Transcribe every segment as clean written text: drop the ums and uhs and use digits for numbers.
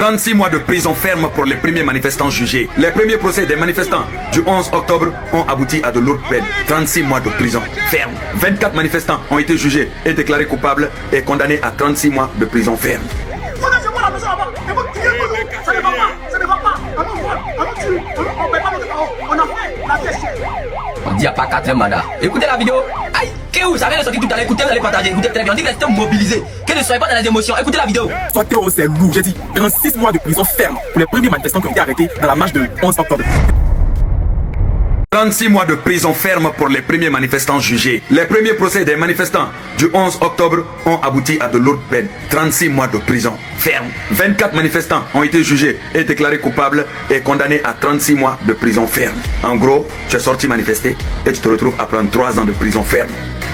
36 mois de prison ferme pour les premiers manifestants jugés. Les premiers procès des manifestants du 11 octobre ont abouti à de lourdes peines. 36 mois de prison ferme. 24 manifestants ont été jugés et déclarés coupables et condamnés à 36 mois de prison ferme. On dit à pas 4 mandats. Écoutez la vidéo. Aïe, que vous savez, sorti tout à l'heure, écoutez, vous allez partager, écoutez très bien. On dit que restez mobilisés. Que ne soyez pas dans les émotions. Écoutez la vidéo. Sortez au c'est lourd, j'ai dit 36 mois de prison ferme pour les premiers manifestants qui ont été arrêtés dans la marche de 11 octobre. 36 mois de prison ferme pour les premiers manifestants jugés. Les premiers procès des manifestants du 11 octobre ont abouti à de lourdes peines. 36 mois de prison ferme. 24 manifestants ont été jugés et déclarés coupables et condamnés à 36 mois de prison ferme. En gros, tu es sorti manifester et tu te retrouves à prendre 3 ans de prison ferme.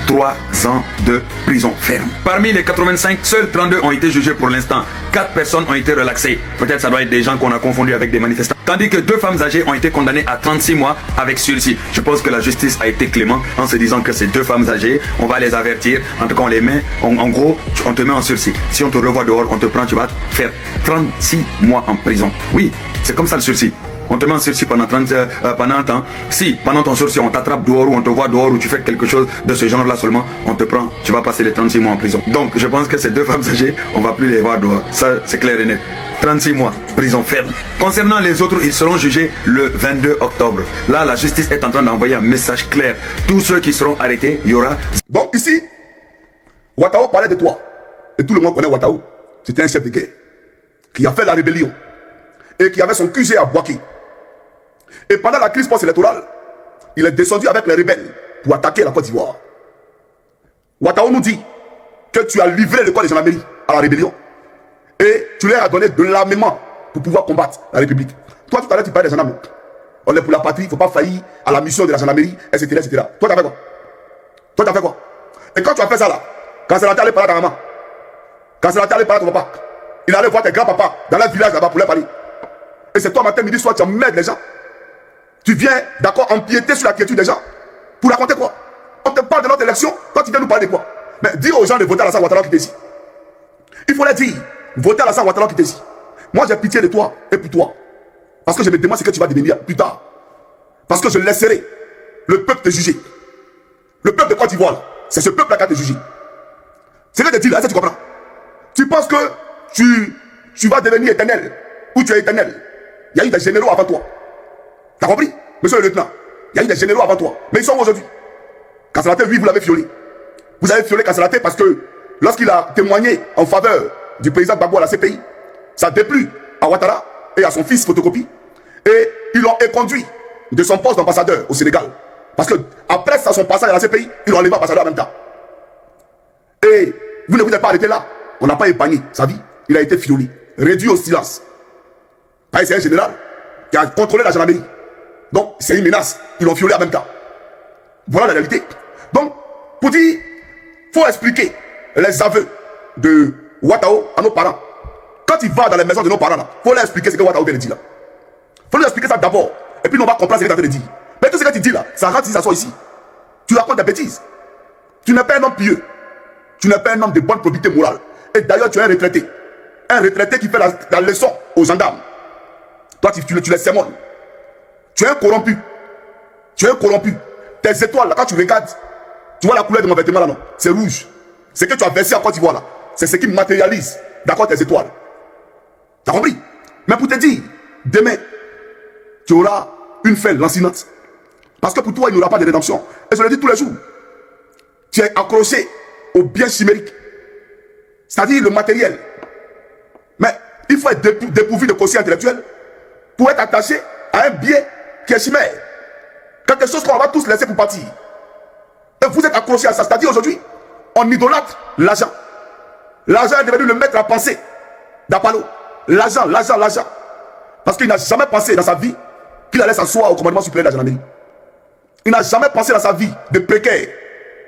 3 ans de prison ferme. Parmi les 85, seuls 32 ont été jugés pour l'instant. 4 personnes ont été relaxées. Peut-être ça doit être des gens qu'on a confondus avec des manifestants. Tandis que 2 femmes âgées ont été condamnées à 36 mois avec sursis. Je pense que la justice a été clémente en se disant que ces 2 femmes âgées, on va les avertir. En tout cas, on les met, en gros, on te met en sursis. Si on te revoit dehors, on te prend, tu vas faire 36 mois en prison. Oui, c'est comme ça le sursis. On te met en sursis pendant un temps. Si pendant ton sursis on t'attrape dehors ou on te voit dehors ou tu fais quelque chose de ce genre là seulement, on te prend, tu vas passer les 36 mois en prison. Donc je pense que ces 2 femmes âgées, on va plus les voir dehors. Ça c'est clair et net. 36 mois, prison ferme. Concernant les autres, ils seront jugés le 22 octobre. Là, la justice est en train d'envoyer un message clair. Tous ceux qui seront arrêtés, il y aura... Donc ici, Ouattao parlait de toi. Et tout le monde connaît Ouattao. C'était un chef de guerre qui a fait la rébellion et qui avait son QG à Bouaké. Et pendant la crise post-électorale, il est descendu avec les rebelles pour attaquer la Côte d'Ivoire. Ouattao nous dit que tu as livré le corps des gendarmeries à la rébellion et tu leur as donné de l'armement pour pouvoir combattre la République. Toi, tout à l'heure, tu parlais des gendarmes. On est pour la patrie, il ne faut pas faillir à la mission de la gendarmerie, etc. etc. Toi, tu as fait quoi? Toi, tu as fait quoi? Et quand tu as fait ça là, quand c'est la allé parler à ta maman, quand c'est la allé parler à ton papa, il allait voir tes grands-papas dans le village là-bas pour leur parler. Et c'est toi, matin, midi, soir, tu emmènes les gens. Tu viens, d'accord, empiéter sur la quiétude des gens. Pour raconter quoi? On te parle de notre élection, quand tu viens nous parler de quoi? Mais dis aux gens de voter à Alassane Ouattara qui t'est ici. Il faut leur dire, voter à Alassane Ouattara qui t'est ici. Moi, j'ai pitié de toi et pour toi. Parce que je me demande ce que tu vas devenir plus tard. Parce que je laisserai le peuple te juger. Le peuple de Côte d'Ivoire, c'est ce peuple-là qui a te jugé. C'est ce que je te dis là, est-ce que tu comprends? Tu penses que tu vas devenir éternel, ou tu es éternel. Il y a eu des généraux avant toi. T'as compris, monsieur le lieutenant? Il y a eu des généraux avant toi. Mais ils sont où aujourd'hui? Kassalatè, lui, vous l'avez violé. Vous avez violé Kassalatè parce que lorsqu'il a témoigné en faveur du président Gbagbo à la CPI, ça a déplu à Ouattara et à son fils Photocopie. Et ils l'ont éconduit de son poste d'ambassadeur au Sénégal. Parce que après son passage à la CPI, ils l'ont enlevé ambassadeur en même temps. Et vous ne vous êtes pas arrêté là. On n'a pas épargné sa vie. Il a été violé, réduit au silence. C'est un général qui a contrôlé la gendarmerie. Donc, c'est une menace. Ils l'ont violé en même temps. Voilà la réalité. Donc, pour dire, il faut expliquer les aveux de Ouattao à nos parents. Quand il va dans les maisons de nos parents, il faut leur expliquer ce que Ouattao vient de dire là. Il faut leur expliquer ça d'abord. Et puis, on va comprendre ce que tu as en train de dire. Mais tout ce que tu dis là, ça rentre si ça soit ici. Tu racontes des bêtises. Tu n'es pas un homme pieux. Tu n'es pas un homme de bonne probité morale. Et d'ailleurs, tu es un retraité. Un retraité qui fait la leçon aux gendarmes. Toi, tu les sermonnes. Tu es un corrompu. Tu es un corrompu. Tes étoiles, là, quand tu regardes, tu vois la couleur de mon vêtement là, non? C'est rouge. Ce que tu as versé en Côte d'Ivoire là, c'est ce qui matérialise, d'accord, tes étoiles. T'as compris? Mais pour te dire, demain, tu auras une fin lancinante. Parce que pour toi, il n'y aura pas de rédemption. Et je le dis tous les jours. Tu es accroché au bien chimérique. C'est-à-dire le matériel. Mais il faut être dépourvu de quotient intellectuel pour être attaché à un bien qui est chimère. Quelque chose qu'on va tous laisser pour partir. Et vous êtes accroché à ça. C'est-à-dire aujourd'hui, on idolâtre l'argent. L'argent est devenu le maître à penser d'Apollo. L'argent, l'argent, l'argent. Parce qu'il n'a jamais pensé dans sa vie qu'il allait s'asseoir au commandement supérieur de la gendarmerie. Il n'a jamais pensé dans sa vie de précaire,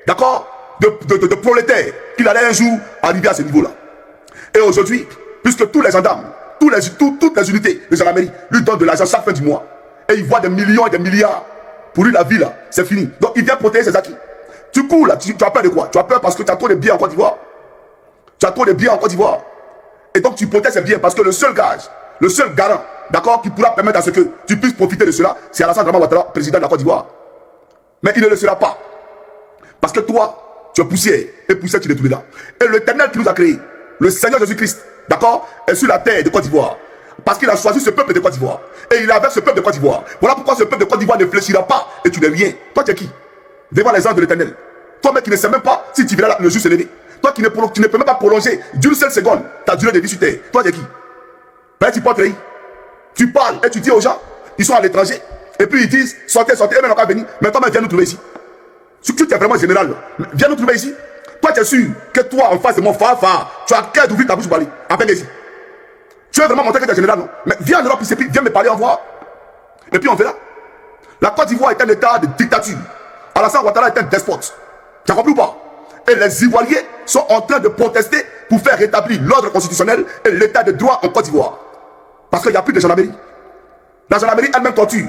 d'accord, de prolétaire, qu'il allait un jour arriver à ce niveau-là. Et aujourd'hui, puisque tous les gendarmes, toutes les unités de gendarmerie lui donnent de l'argent chaque fin du mois, et il voit des millions et des milliards, pour lui la vie là, c'est fini. Donc il vient protéger ses acquis. Tu cours là, tu as peur de quoi? Tu as peur parce que tu as trop de biens en Côte d'Ivoire. Tu as trop de biens en Côte d'Ivoire. Et donc tu protèges bien parce que le seul gage, le seul garant, d'accord, qui pourra permettre à ce que tu puisses profiter de cela, c'est Alassane Dramane Ouattara, président de la Côte d'Ivoire. Mais il ne le sera pas. Parce que toi, tu es poussière, et poussière tu es tout là. Et l'Éternel qui nous a créés, le Seigneur Jésus-Christ, d'accord, est sur la terre de Côte d'Ivoire. Parce qu'il a choisi ce peuple de Côte d'Ivoire. Et il est avec ce peuple de Côte d'Ivoire. Voilà pourquoi ce peuple de Côte d'Ivoire ne fléchira pas. Et tu n'es rien. Toi, tu es qui? Devant les anges de l'Éternel. Toi, mec, qui ne sais même pas si tu verras le jour se lever. Toi, qui ne peux même pas prolonger d'une seule seconde ta durée de vie sur terre. Toi, tu es qui? Ben, tu portes rien. Tu parles et tu dis aux gens, ils sont à l'étranger. Et puis ils disent, sortez, sortez. Et maintenant, on va venir. Mais toi, viens nous trouver ici. Si tu es vraiment général, viens nous trouver ici. Toi, tu es sûr que toi, en face de mon phare, tu as cœur d'ouvrir ta bouche pour parler. Appelle ici. Tu veux vraiment montrer que tu es général, non? Mais viens en Europe, viens me parler, en voir. Et puis on verra. La Côte d'Ivoire est un état de dictature. Alassane Ouattara est un despote. Tu as compris ou pas? Et les Ivoiriens sont en train de protester pour faire rétablir l'ordre constitutionnel et l'état de droit en Côte d'Ivoire. Parce qu'il n'y a plus de gendarmerie. La gendarmerie elle-même torture.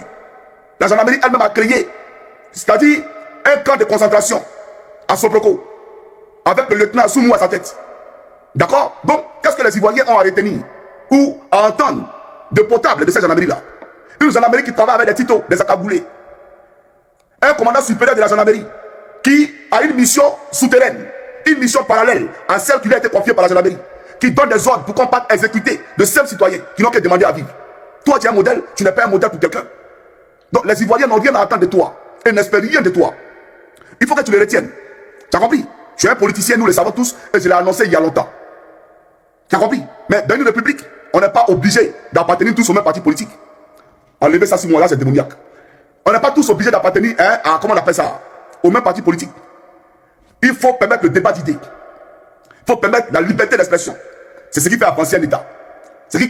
La gendarmerie elle-même a créé, c'est-à-dire un camp de concentration à Soproko, avec le lieutenant Soumou à sa tête. D'accord? Donc, qu'est-ce que les Ivoiriens ont à retenir ou à entendre de potable de cette gendarmerie-là? Une gendarmerie qui travaille avec des titos, des accaboulés. Un commandant supérieur de la gendarmerie qui a une mission souterraine, une mission parallèle à celle qui lui a été confiée par la gendarmerie, qui donne des ordres pour qu'on parte exécuter de simples citoyens qui n'ont qu'à demander à vivre. Toi, tu es un modèle, tu n'es pas un modèle pour quelqu'un. Donc, les Ivoiriens n'ont rien à attendre de toi et n'espèrent rien de toi. Il faut que tu les retiennes. Tu as compris? Tu es un politicien, nous le savons tous, et je l'ai annoncé il y a longtemps. Tu as compris? Mais dans une république, on n'est pas obligé d'appartenir tous au même parti politique. Enlever ça sur moi là, c'est démoniaque. On n'est pas tous obligés d'appartenir à, comment on appelle ça, au même parti politique. Il faut permettre le débat d'idées. Il faut permettre la liberté d'expression. C'est ce qui fait avancer un État. C'est ce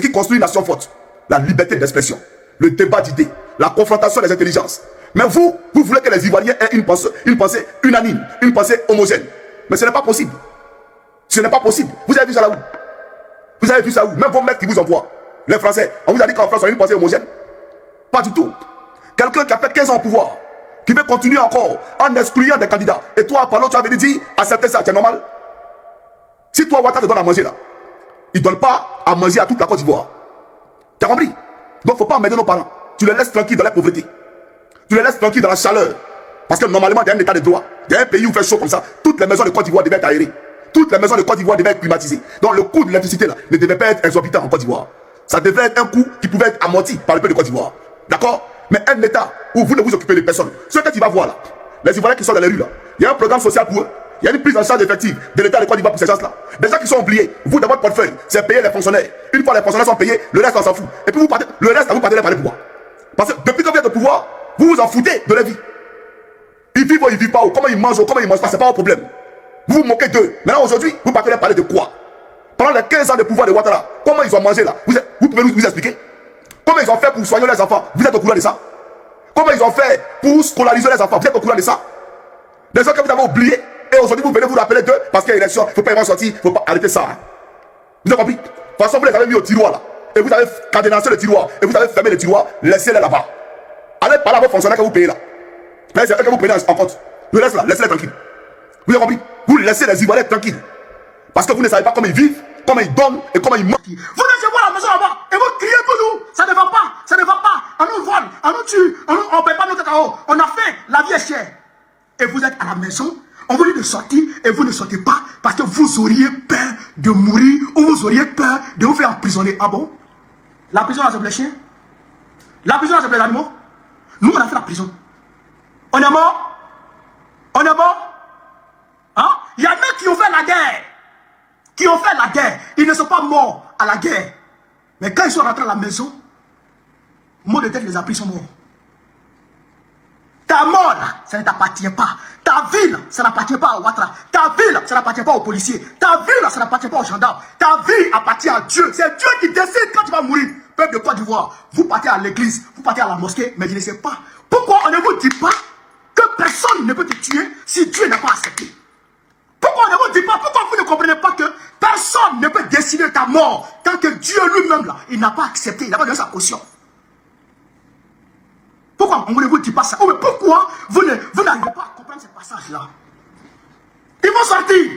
qui construit une nation forte. La liberté d'expression, le débat d'idées, la confrontation des intelligences. Mais vous voulez que les Ivoiriens aient une pensée unanime, une pensée homogène. Mais ce n'est pas possible. Ce n'est pas possible. Vous avez vu ça là où? Vous avez vu ça où? Même vos mecs qui vous envoient, les Français, on vous a dit qu'en France on a une pensée homogène? Pas du tout. Quelqu'un qui a fait 15 ans au pouvoir, qui veut continuer encore en excluant des candidats. Et toi, pendant tu as venu dire, accepter ça, c'est normal? Si toi, Ouattara te donne à manger là, il ne donne pas à manger à toute la Côte d'Ivoire. Tu as compris? Donc il ne faut pas emmerder nos parents. Tu les laisses tranquilles dans la pauvreté. Tu les laisses tranquilles dans la chaleur. Parce que normalement, il y a un état de droit. Il y a un pays où il fait chaud comme ça. Toutes les maisons de Côte d'Ivoire devaient être aérées. Toutes les maisons de Côte d'Ivoire devaient être climatisées. Donc le coût de l'électricité là ne devait pas être exorbitant en Côte d'Ivoire. Ça devait être un coût qui pouvait être amorti par le peuple de Côte d'Ivoire. D'accord? Mais un état où vous ne vous occupez de personne. Ce que tu vas voir là, les Ivoiriens qui sont dans les rues là, il y a un programme social pour eux. Il y a une prise en charge effective de l'état de Côte d'Ivoire pour ces gens-là. Des gens qui sont oubliés. Vous, dans votre portefeuille, c'est payer les fonctionnaires. Une fois les fonctionnaires sont payés, le reste on s'en fout. Et puis vous partez, le reste, vous partez les parler pourquoi? Parce que depuis que vous êtes au pouvoir, vous vous en foutez de leur vie. Ils vivent ou ils vivent pas, ou comment ils mangent ou comment ils mangent pas, c'est pas un problème. Vous vous moquez d'eux. Maintenant aujourd'hui, vous partez les parler de quoi? Pendant les 15 ans de pouvoir de Ouattara, comment ils ont mangé là? Vous pouvez nous expliquer? Comment ils ont fait pour soigner les enfants? Vous êtes au courant de ça? Comment ils ont fait pour scolariser les enfants? Vous êtes au courant de ça? Des gens que vous avez oubliés. Et aujourd'hui, vous venez vous rappeler d'eux parce qu'il y a une élection. Il ne faut pas y avoir sorti. Il ne faut pas arrêter ça. Hein. Vous avez compris? De toute façon, vous les avez mis au tiroir là. Et vous avez cadenassé le tiroir. Et vous avez fermé le tiroir. Laissez-les là-bas. Allez parler à vos fonctionnaires que vous payez là. Mais c'est eux que vous payez en compte. Le reste là, laissez-les tranquilles. Vous avez compris? Vous laissez les Ivoiriens tranquilles. Parce que vous ne savez pas comment ils vivent, comment ils donnent et comment ils mangent. Vous laissez voir la maison là-bas. Et vous criez toujours. Ça ne va pas. Ça ne va pas. On nous vole. On nous tue. On ne paye pas nos cacao. On a fait. La vie est chère. Et vous êtes à la maison. On vous dit de sortir et vous ne sortez pas parce que vous auriez peur de mourir ou vous auriez peur de vous faire emprisonner. Ah bon? La prison là c'est pour les chiens? La prison là c'est pour les animaux? Nous on a fait la prison. On est mort? On est mort? Hein? Il y en a qui ont fait la guerre. Qui ont fait la guerre. Ils ne sont pas morts à la guerre. Mais quand ils sont rentrés à la maison, mot de tête les a pris, ils sont morts. Ta mort là, ça ne t'appartient pas. Ta vie là, ça n'appartient pas à Ouattara. Ta vie là, ça n'appartient pas aux policiers. Ta vie là, ça n'appartient pas aux gendarmes. Ta vie appartient à Dieu. C'est Dieu qui décide quand tu vas mourir. Peuple de Côte d'Ivoire, vous partez à l'église, vous partez à la mosquée, mais je ne sais pas. Pourquoi on ne vous dit pas que personne ne peut te tuer si Dieu n'a pas accepté? Pourquoi on ne vous dit pas, pourquoi vous ne comprenez pas que personne ne peut décider ta mort tant que Dieu lui-même là, il n'a pas accepté, il n'a pas donné sa caution? Pourquoi on ne vous dit pas ça? Oh, mais pourquoi vous n'arrivez pas à comprendre ce passage-là? Il faut sortir.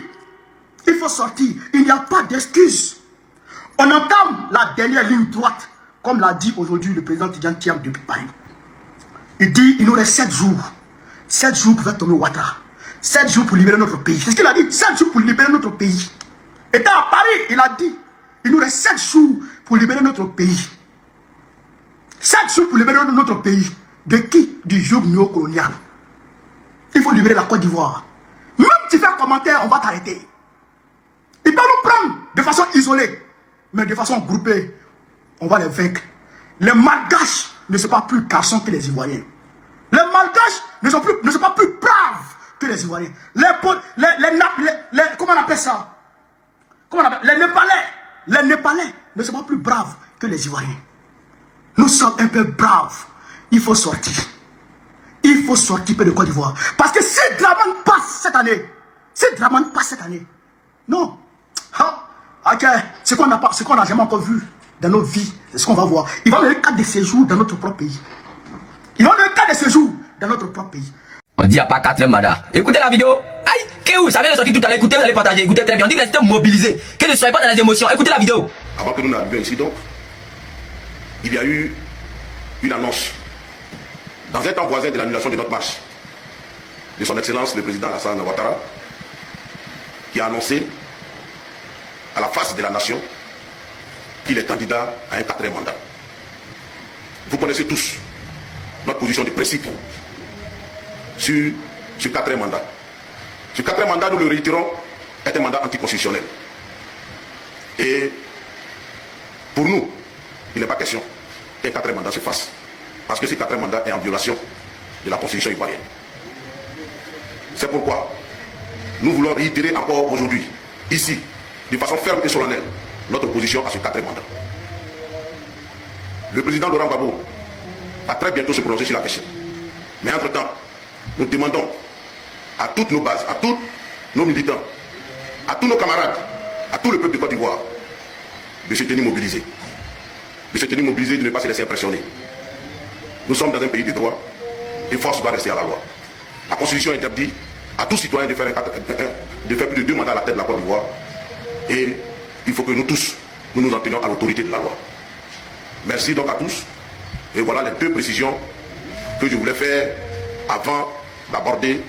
Il faut sortir. Il n'y a pas d'excuse. On entame la dernière ligne droite, comme l'a dit aujourd'hui le président Tidjane Thiam depuis Paris. Il dit il nous reste 7 jours. 7 jours pour faire tomber Ouattara. 7 jours pour libérer notre pays. C'est ce qu'il a dit. 7 jours pour libérer notre pays. Étant à Paris, il a dit il nous reste 7 jours pour libérer notre pays. 7 jours pour libérer notre pays. De qui? Du joug néocolonial. Il faut libérer la Côte d'Ivoire. Même si tu fais un commentaire, on va t'arrêter. Ils peuvent nous prendre de façon isolée, mais de façon groupée, on va les vaincre. Les Malgaches ne sont pas plus garçons que les Ivoiriens. Les Malgaches ne sont pas plus braves que les Ivoiriens. Comment on appelle ça? Les Népalais ne sont pas plus braves que les Ivoiriens. Nous sommes un peu braves. Il faut sortir. Il faut sortir de Côte d'Ivoire. Parce que si Draman passe cette année, non. Ok, ce qu'on n'a jamais encore vu dans nos vies, c'est ce qu'on va voir. Il va donner 4 de séjour dans notre propre pays. Il va donner 4 de séjour dans notre propre pays. On dit à pas 4e mandat. Écoutez la vidéo. Aïe, Kéou, ça vient de sortir tout à l'heure. Écoutez, vous allez partager. Écoutez très bien. On dit que c'était mobilisé. Que ne soyez pas dans les émotions. Écoutez la vidéo. Avant que nous n'arrivions ici, donc, il y a eu une annonce dans un temps voisin de l'annulation de notre marche de son Excellence le président Alassane Ouattara, qui a annoncé à la face de la nation qu'il est candidat à un 4e mandat. Vous connaissez tous notre position de principe sur ce 4e mandat. Ce 4e mandat, nous le réitérons, est un mandat anticonstitutionnel. Et pour nous, il n'est pas question qu'un 4e mandat se fasse. Parce que ce 4e mandat est en violation de la Constitution ivoirienne. C'est pourquoi nous voulons réitérer encore aujourd'hui, ici, de façon ferme et solennelle, notre position à ce 4e mandat. Le président Laurent Gbagbo va très bientôt se prononcer sur la question. Mais entre-temps, nous demandons à toutes nos bases, à tous nos militants, à tous nos camarades, à tout le peuple de Côte d'Ivoire, de se tenir mobilisés. De se tenir mobilisés, de ne pas se laisser impressionner. Nous sommes dans un pays de droit et force doit rester à la loi. La Constitution interdit à tout citoyen de faire plus de 2 mandats à la tête de la Côte d'Ivoire. Et il faut que nous tous, nous en tenions à l'autorité de la loi. Merci donc à tous. Et voilà les 2 précisions que je voulais faire avant d'aborder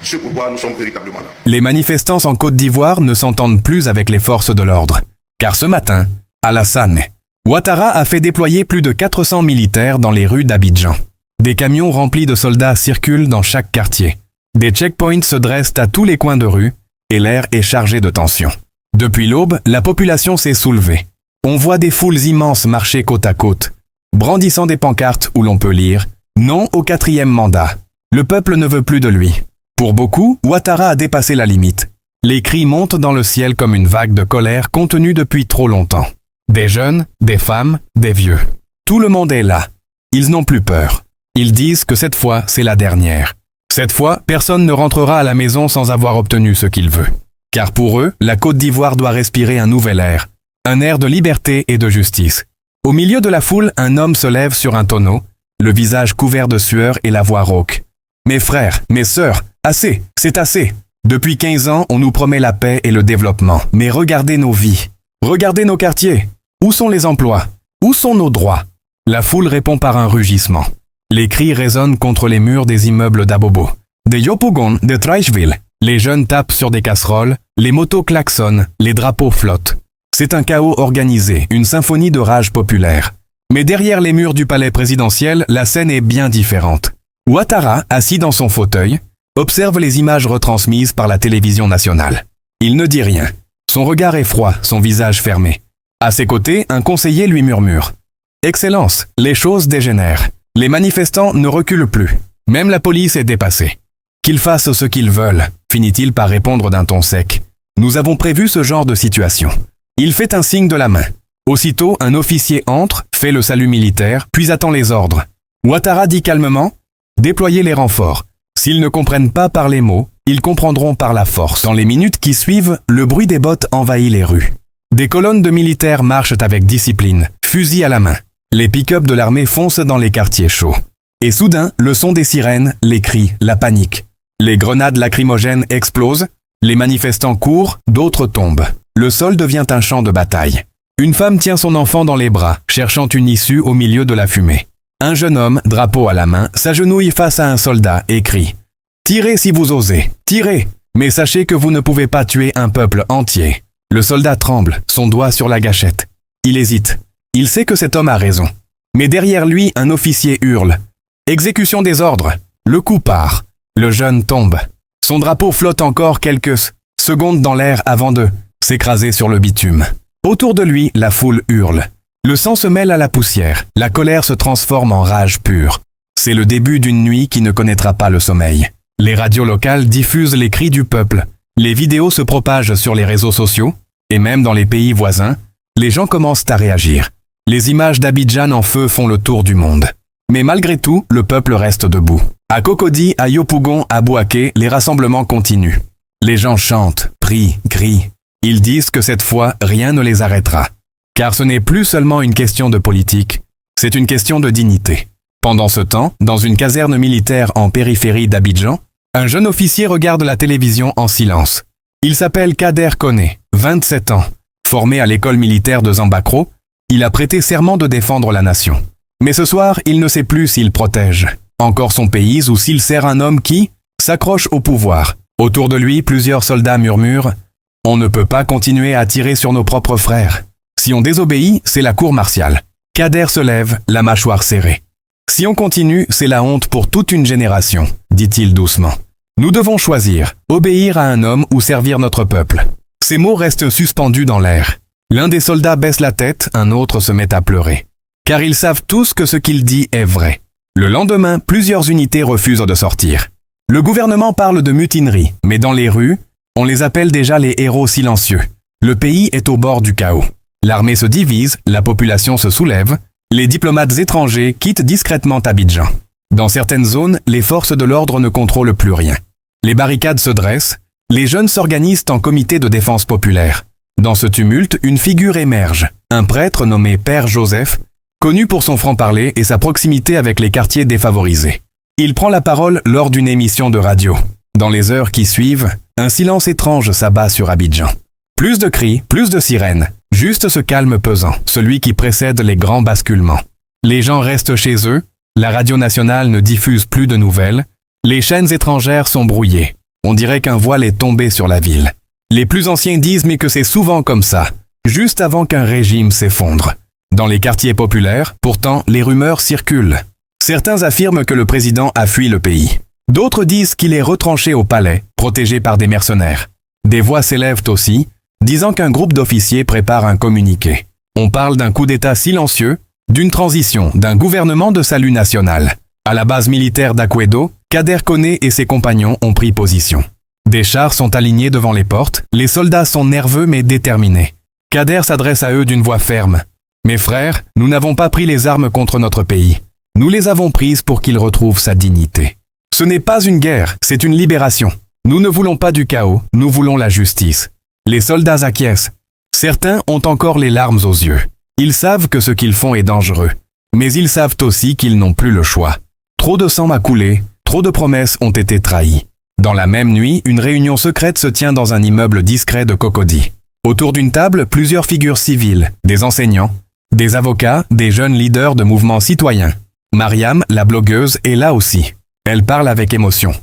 ce pourquoi nous sommes véritablement là. Les manifestants en Côte d'Ivoire ne s'entendent plus avec les forces de l'ordre. Car ce matin, Alassane Ouattara a fait déployer plus de 400 militaires dans les rues d'Abidjan. Des camions remplis de soldats circulent dans chaque quartier. Des checkpoints se dressent à tous les coins de rue et l'air est chargé de tension. Depuis l'aube, la population s'est soulevée. On voit des foules immenses marcher côte à côte, brandissant des pancartes où l'on peut lire « Non au 4e mandat ». Le peuple ne veut plus de lui. Pour beaucoup, Ouattara a dépassé la limite. Les cris montent dans le ciel comme une vague de colère contenue depuis trop longtemps. Des jeunes, des femmes, des vieux. Tout le monde est là. Ils n'ont plus peur. Ils disent que cette fois, c'est la dernière. Cette fois, personne ne rentrera à la maison sans avoir obtenu ce qu'il veut. Car pour eux, la Côte d'Ivoire doit respirer un nouvel air. Un air de liberté et de justice. Au milieu de la foule, un homme se lève sur un tonneau, le visage couvert de sueur et la voix rauque. « Mes frères, mes sœurs, assez, c'est assez. Depuis 15 ans, on nous promet la paix et le développement. Mais regardez nos vies. Regardez nos quartiers. Où sont les emplois? Où sont nos droits? » La foule répond par un rugissement. Les cris résonnent contre les murs des immeubles d'Abobo. De Yopougon, de Treichville. Les jeunes tapent sur des casseroles, les motos klaxonnent, les drapeaux flottent. C'est un chaos organisé, une symphonie de rage populaire. Mais derrière les murs du palais présidentiel, la scène est bien différente. Ouattara, assis dans son fauteuil, observe les images retransmises par la télévision nationale. Il ne dit rien. Son regard est froid, son visage fermé. À ses côtés, un conseiller lui murmure. « Excellence, les choses dégénèrent. Les manifestants ne reculent plus. Même la police est dépassée. Qu'ils fassent ce qu'ils veulent, finit-il par répondre d'un ton sec. Nous avons prévu ce genre de situation. Il fait un signe de la main. Aussitôt, un officier entre, fait le salut militaire, puis attend les ordres. Ouattara dit calmement « Déployez les renforts. S'ils ne comprennent pas par les mots, ils comprendront par la force. » Dans les minutes qui suivent, le bruit des bottes envahit les rues. Des colonnes de militaires marchent avec discipline, fusil à la main. Les pick-up de l'armée foncent dans les quartiers chauds. Et soudain, le son des sirènes, les cris, la panique. Les grenades lacrymogènes explosent, les manifestants courent, d'autres tombent. Le sol devient un champ de bataille. Une femme tient son enfant dans les bras, cherchant une issue au milieu de la fumée. Un jeune homme, drapeau à la main, s'agenouille face à un soldat et crie « Tirez si vous osez, tirez, mais sachez que vous ne pouvez pas tuer un peuple entier. » Le soldat tremble, son doigt sur la gâchette. Il hésite. Il sait que cet homme a raison. Mais derrière lui, un officier hurle « Exécution des ordres !» Le coup part. Le jeune tombe. Son drapeau flotte encore quelques secondes dans l'air avant de s'écraser sur le bitume. Autour de lui, la foule hurle. Le sang se mêle à la poussière. La colère se transforme en rage pure. C'est le début d'une nuit qui ne connaîtra pas le sommeil. Les radios locales diffusent les cris du peuple. Les vidéos se propagent sur les réseaux sociaux. Et même dans les pays voisins, les gens commencent à réagir. Les images d'Abidjan en feu font le tour du monde. Mais malgré tout, le peuple reste debout. À Cocody, à Yopougon, à Bouaké, les rassemblements continuent. Les gens chantent, prient, crient. Ils disent que cette fois, rien ne les arrêtera. Car ce n'est plus seulement une question de politique, c'est une question de dignité. Pendant ce temps, dans une caserne militaire en périphérie d'Abidjan, un jeune officier regarde la télévision en silence. Il s'appelle Kader Koné, 27 ans. Formé à l'école militaire de Zambakro, il a prêté serment de défendre la nation. Mais ce soir, il ne sait plus s'il protège encore son pays ou s'il sert un homme qui s'accroche au pouvoir. Autour de lui, plusieurs soldats murmurent « On ne peut pas continuer à tirer sur nos propres frères. Si on désobéit, c'est la cour martiale. » Kader se lève, la mâchoire serrée. « Si on continue, c'est la honte pour toute une génération, » dit-il doucement. « Nous devons choisir, obéir à un homme ou servir notre peuple. » Ces mots restent suspendus dans l'air. L'un des soldats baisse la tête, un autre se met à pleurer. Car ils savent tous que ce qu'il dit est vrai. Le lendemain, plusieurs unités refusent de sortir. Le gouvernement parle de mutinerie, mais dans les rues, on les appelle déjà les héros silencieux. Le pays est au bord du chaos. L'armée se divise, la population se soulève, les diplomates étrangers quittent discrètement Abidjan. Dans certaines zones, les forces de l'ordre ne contrôlent plus rien. Les barricades se dressent, les jeunes s'organisent en comité de défense populaire. Dans ce tumulte, une figure émerge, un prêtre nommé Père Joseph, connu pour son franc-parler et sa proximité avec les quartiers défavorisés. Il prend la parole lors d'une émission de radio. Dans les heures qui suivent, un silence étrange s'abat sur Abidjan. Plus de cris, plus de sirènes, juste ce calme pesant, celui qui précède les grands basculements. Les gens restent chez eux, la radio nationale ne diffuse plus de nouvelles, les chaînes étrangères sont brouillées. On dirait qu'un voile est tombé sur la ville. Les plus anciens disent mais que c'est souvent comme ça, juste avant qu'un régime s'effondre. Dans les quartiers populaires, pourtant, les rumeurs circulent. Certains affirment que le président a fui le pays. D'autres disent qu'il est retranché au palais, protégé par des mercenaires. Des voix s'élèvent aussi, disant qu'un groupe d'officiers prépare un communiqué. On parle d'un coup d'État silencieux, d'une transition, d'un gouvernement de salut national. À la base militaire d'Akwedo, Kader Koné et ses compagnons ont pris position. Des chars sont alignés devant les portes, les soldats sont nerveux mais déterminés. Kader s'adresse à eux d'une voix ferme. « Mes frères, nous n'avons pas pris les armes contre notre pays. Nous les avons prises pour qu'il retrouve sa dignité. Ce n'est pas une guerre, c'est une libération. Nous ne voulons pas du chaos, nous voulons la justice. » Les soldats acquiescent. Certains ont encore les larmes aux yeux. Ils savent que ce qu'ils font est dangereux. Mais ils savent aussi qu'ils n'ont plus le choix. Trop de sang a coulé, trop de promesses ont été trahies. Dans la même nuit, une réunion secrète se tient dans un immeuble discret de Cocody. Autour d'une table, plusieurs figures civiles, des enseignants, des avocats, des jeunes leaders de mouvements citoyens. Mariam, la blogueuse, est là aussi. Elle parle avec émotion.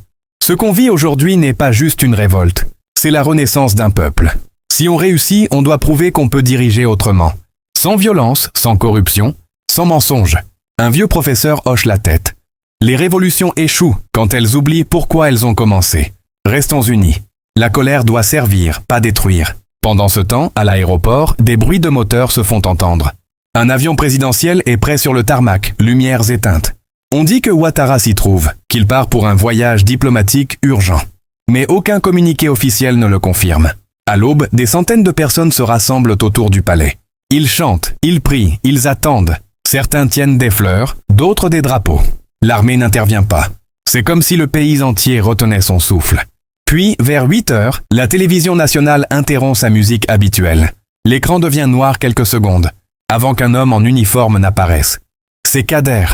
Ce qu'on vit aujourd'hui n'est pas juste une révolte. C'est la renaissance d'un peuple. Si on réussit, on doit prouver qu'on peut diriger autrement. Sans violence, sans corruption, sans mensonge. Un vieux professeur hoche la tête. Les révolutions échouent quand elles oublient pourquoi elles ont commencé. Restons unis. La colère doit servir, pas détruire. Pendant ce temps, à l'aéroport, des bruits de moteurs se font entendre. Un avion présidentiel est prêt sur le tarmac, lumières éteintes. On dit que Ouattara s'y trouve, qu'il part pour un voyage diplomatique urgent. Mais aucun communiqué officiel ne le confirme. À l'aube, des centaines de personnes se rassemblent autour du palais. Ils chantent, ils prient, ils attendent. Certains tiennent des fleurs, d'autres des drapeaux. L'armée n'intervient pas. C'est comme si le pays entier retenait son souffle. Puis, vers 8 heures, la télévision nationale interrompt sa musique habituelle. L'écran devient noir quelques secondes, avant qu'un homme en uniforme n'apparaisse. C'est Kader.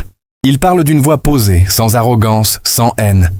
Il parle d'une voix posée, sans arrogance, sans haine.